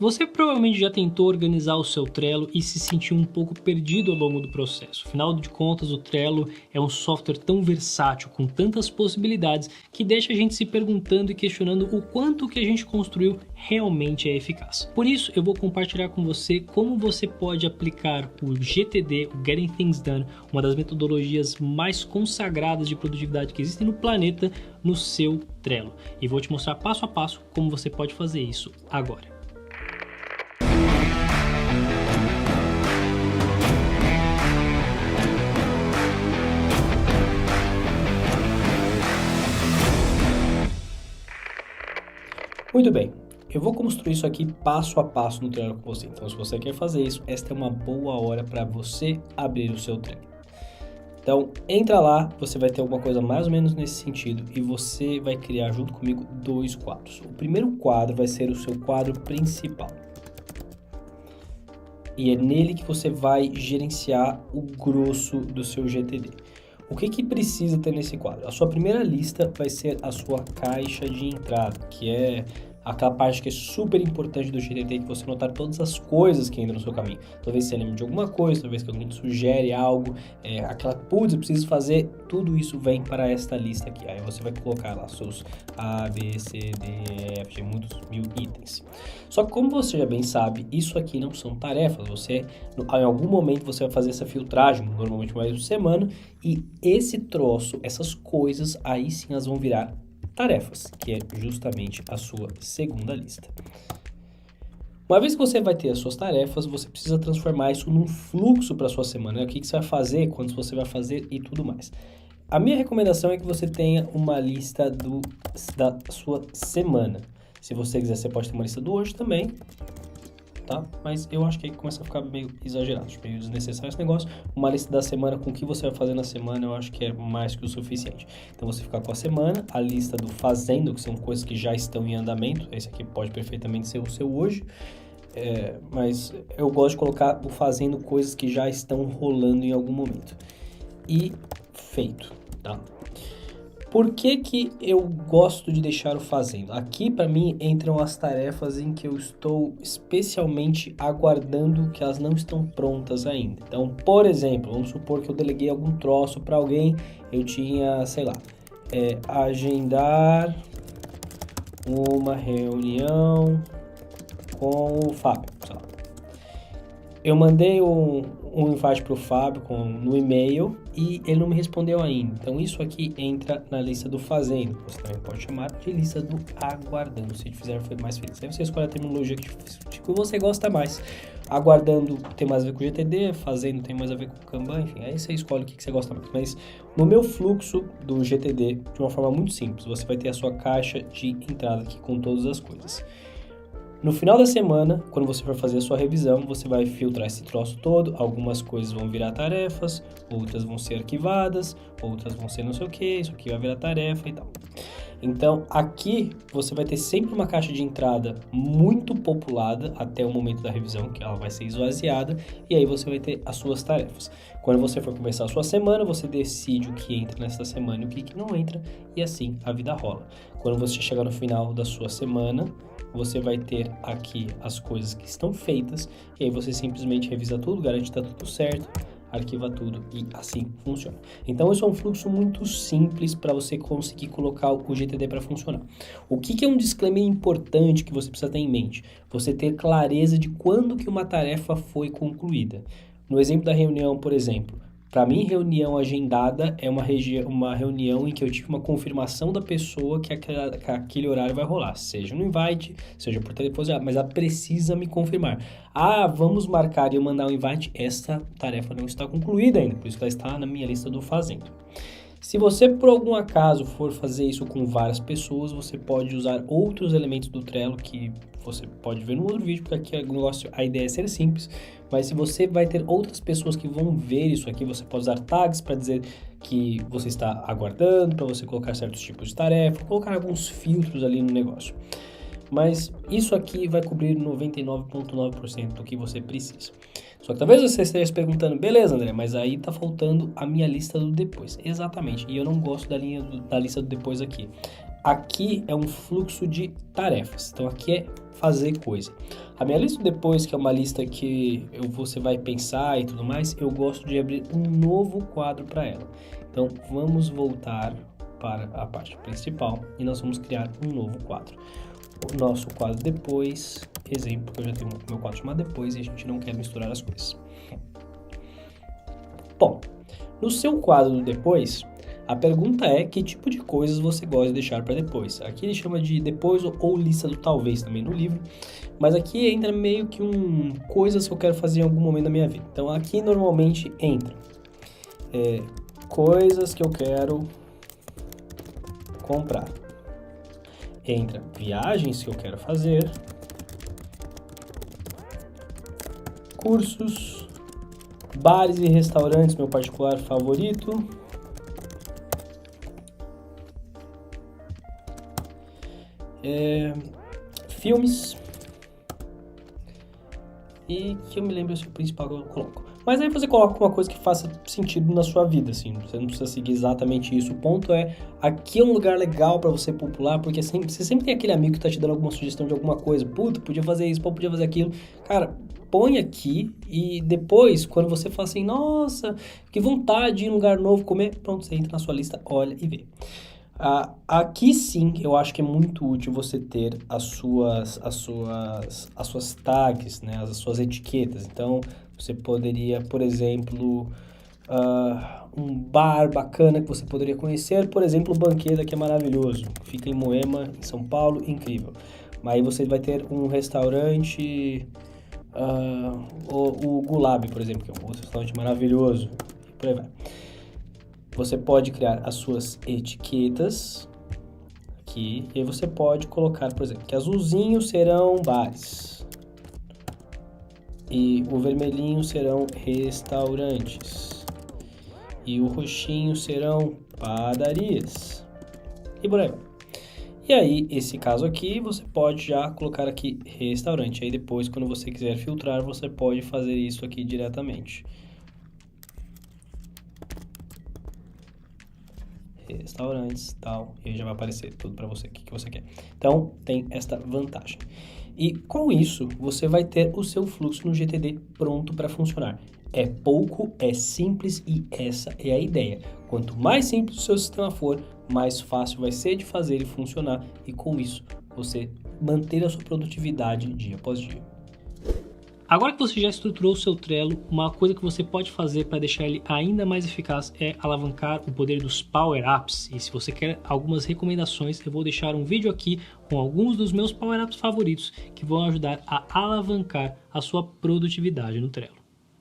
Você provavelmente já tentou organizar o seu Trello e se sentiu um pouco perdido ao longo do processo. Afinal de contas, o Trello é um software tão versátil, com tantas possibilidades, que deixa a gente se perguntando e questionando o quanto o que a gente construiu realmente é eficaz. Por isso, eu vou compartilhar com você como você pode aplicar o GTD, o Getting Things Done, uma das metodologias mais consagradas de produtividade que existem no planeta, no seu Trello. E vou te mostrar passo a passo como você pode fazer isso agora. Muito bem, eu vou construir isso aqui passo a passo no Trello com você. Então, se você quer fazer isso, esta é uma boa hora para você abrir o seu Trello. Então, entra lá, você vai ter alguma coisa mais ou menos nesse sentido e você vai criar junto comigo dois quadros. O primeiro quadro vai ser o seu quadro principal. E é nele que você vai gerenciar o grosso do seu GTD. O que precisa ter nesse quadro? A sua primeira lista vai ser a sua caixa de entrada, que é aquela parte que é super importante do GTD, que você notar todas as coisas que entram no seu caminho. Talvez você lembre de alguma coisa, talvez que alguém te sugere algo, putz, eu preciso fazer, tudo isso vem para esta lista aqui. Aí você vai colocar lá seus A, B, C, D, F, muitos mil itens. Só que como você já bem sabe, isso aqui não são tarefas, em algum momento você vai fazer essa filtragem, normalmente uma vez por semana, e esse troço, essas coisas, aí sim elas vão virar tarefas, que é justamente a sua segunda lista. Uma vez que você vai ter as suas tarefas, você precisa transformar isso num fluxo para a sua semana, né? O que você vai fazer, quando você vai fazer e tudo mais. A minha recomendação é que você tenha uma lista da sua semana. Se você quiser, você pode ter uma lista do hoje também, tá? Mas eu acho que aí começa a ficar meio exagerado, meio desnecessário esse negócio. Uma lista da semana com o que você vai fazer na semana, eu acho que é mais que o suficiente. Então você fica com a semana, a lista do fazendo, que são coisas que já estão em andamento. Esse aqui pode perfeitamente ser o seu hoje. Mas eu gosto de colocar o fazendo coisas que já estão rolando em algum momento. E feito, tá? Por que eu gosto de deixar o fazendo? Aqui, para mim, entram as tarefas em que eu estou especialmente aguardando que elas não estão prontas ainda. Então, por exemplo, vamos supor que eu deleguei algum troço para alguém, eu tinha, agendar uma reunião com o Fábio, sei lá. Eu mandei um invite para o Fábio no e-mail e ele não me respondeu ainda. Então, isso aqui entra na lista do fazendo. Você também pode chamar de lista do aguardando, se fizer mais feliz. Aí você escolhe a terminologia que você gosta mais. Aguardando tem mais a ver com GTD, fazendo tem mais a ver com Kanban, enfim. Aí você escolhe o que você gosta mais. Mas no meu fluxo do GTD, de uma forma muito simples, você vai ter a sua caixa de entrada aqui com todas as coisas. No final da semana, quando você for fazer a sua revisão, você vai filtrar esse troço todo, algumas coisas vão virar tarefas, outras vão ser arquivadas, outras vão ser não sei o que, isso aqui vai virar tarefa e tal. Então, aqui você vai ter sempre uma caixa de entrada muito populada até o momento da revisão, que ela vai ser esvaziada, e aí você vai ter as suas tarefas. Quando você for começar a sua semana, você decide o que entra nessa semana e o que não entra, e assim a vida rola. Quando você chegar no final da sua semana, você vai ter aqui as coisas que estão feitas, e aí você simplesmente revisa tudo, garante que está tudo certo, arquiva tudo e assim funciona. Então, isso é um fluxo muito simples para você conseguir colocar o GTD para funcionar. O que é um disclaimer importante que você precisa ter em mente? Você ter clareza de quando que uma tarefa foi concluída. No exemplo da reunião, por exemplo, para mim, reunião agendada é uma reunião em que eu tive uma confirmação da pessoa que aquele horário vai rolar, seja no invite, seja por telefone, mas ela precisa me confirmar. Vamos marcar e eu mandar um invite, essa tarefa não está concluída ainda, por isso que ela está na minha lista do fazendo. Se você, por algum acaso, for fazer isso com várias pessoas, você pode usar outros elementos do Trello que você pode ver no outro vídeo, porque aqui a ideia é ser simples, mas se você vai ter outras pessoas que vão ver isso aqui, você pode usar tags para dizer que você está aguardando, para você colocar certos tipos de tarefa, colocar alguns filtros ali no negócio. Mas isso aqui vai cobrir 99,9% do que você precisa. Só que talvez você esteja se perguntando, beleza, André, mas aí tá faltando a minha lista do depois. Exatamente, e eu não gosto da lista do depois aqui. aqui é um fluxo de tarefas. Então aqui é fazer coisa. A minha lista depois, que é uma lista que você vai pensar e tudo mais, eu gosto de abrir um novo quadro para ela. Então vamos voltar para a parte principal e nós vamos criar um novo quadro. O nosso quadro depois, exemplo, que eu já tenho o meu quadro chamado depois e a gente não quer misturar as coisas. Bom, no seu quadro do depois, a pergunta é que tipo de coisas você gosta de deixar para depois. Aqui ele chama de depois ou lista do talvez também no livro, mas aqui entra meio que coisas que eu quero fazer em algum momento da minha vida. Então aqui normalmente entra coisas que eu quero comprar. Entra viagens que eu quero fazer, cursos, bares e restaurantes, meu particular favorito, filmes, e que eu me lembro se o principal eu coloco. Mas aí você coloca uma coisa que faça sentido na sua vida, assim, você não precisa seguir exatamente isso. O ponto é, aqui é um lugar legal pra você popular, porque você sempre tem aquele amigo que tá te dando alguma sugestão de alguma coisa. Puta, podia fazer isso, podia fazer aquilo. Cara, põe aqui e depois, quando você fala assim, nossa, que vontade de ir em um lugar novo comer, pronto, você entra na sua lista, olha e vê. Aqui sim, eu acho que é muito útil você ter as suas tags, né, as suas etiquetas. Então, você poderia, por exemplo, um bar bacana que você poderia conhecer, por exemplo, o Banqueda, que é maravilhoso, fica em Moema, em São Paulo, incrível. Mas aí você vai ter um restaurante, o Gulab, por exemplo, que é um outro restaurante maravilhoso, e por aí vai. Você pode criar as suas etiquetas aqui, e aí você pode colocar, por exemplo, que azulzinho serão bares, e o vermelhinho serão restaurantes, e o roxinho serão padarias, e por aí vai. E aí, esse caso aqui, você pode já colocar aqui restaurante, aí depois, quando você quiser filtrar, você pode fazer isso aqui diretamente. Restaurantes, tal, e aí já vai aparecer tudo para você, o que você quer. Então, tem esta vantagem. E com isso, você vai ter o seu fluxo no GTD pronto para funcionar. É pouco, é simples e essa é a ideia. Quanto mais simples o seu sistema for, mais fácil vai ser de fazer ele funcionar e com isso, você manter a sua produtividade dia após dia. Agora que você já estruturou o seu Trello, uma coisa que você pode fazer para deixar ele ainda mais eficaz é alavancar o poder dos Power Apps. E se você quer algumas recomendações, eu vou deixar um vídeo aqui com alguns dos meus Power Apps favoritos que vão ajudar a alavancar a sua produtividade no Trello.